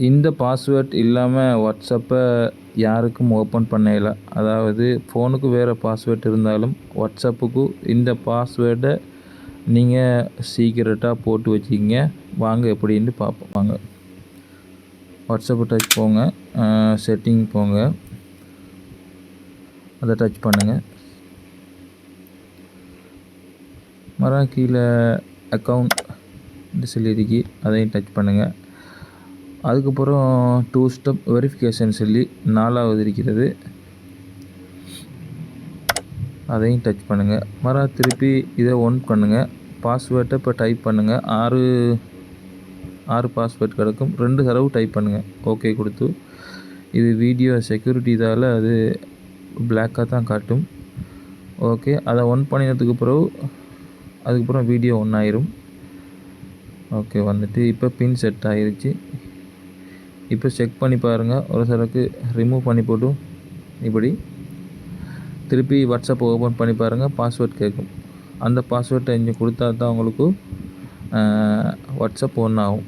இந்த பாஸ்வேர்ட் இல்லாமல் வாட்ஸ்அப்பை யாருக்கும் ஓப்பன் பண்ணல. அதாவது ஃபோனுக்கு வேறு பாஸ்வேர்ட் இருந்தாலும் வாட்ஸ்அப்புக்கு இந்த பாஸ்வேர்டை நீங்கள் சீக்கிரட்டாக போட்டு வச்சுக்கிங்க. வாங்க எப்படின்னு பார்ப்போம். வாங்க வாட்ஸ்அப்பை டச் போங்க, செட்டிங் போங்க, அதை டச் பண்ணுங்கள். கீழே அக்கௌண்ட் சொல்லியிருக்கு, அதையும் டச் பண்ணுங்கள். அதுக்கப்புறம் 2 ஸ்டெப் வெரிஃபிகேஷன் சொல்லி 4வது இருக்கிறது, அதையும் டச் பண்ணுங்கள். திருப்பி இதை ஒன் பண்ணுங்கள். பாஸ்வேர்டை இப்போ டைப் பண்ணுங்கள். 6 பாஸ்வேர்ட் கிடக்கும், 2 தடவை டைப் பண்ணுங்கள். ஓகே கொடுத்து இது வீடியோ செக்யூரிட்டி இதால் அது பிளாக்காக தான் காட்டும். ஓகே, அதை ஒன் பண்ணினதுக்கு பிறகு அதுக்கப்புறம் வீடியோ ஒன் ஆயிரும். ஓகே வந்துட்டு இப்போ பின் செட் ஆகிருச்சு. இப்போ செக் பண்ணி பாருங்கள். ஒரு சிலருக்கு ரிமூவ் பண்ணி போட்டும் இப்படி திருப்பி வாட்ஸ்அப்பை ஓப்பன் பண்ணி பாருங்கள். பாஸ்வேர்ட் கேட்கும். அந்த பாஸ்வேர்டை இங்கே கொடுத்தா தான் உங்களுக்கு வாட்ஸ்அப் ஒன் ஆகும்.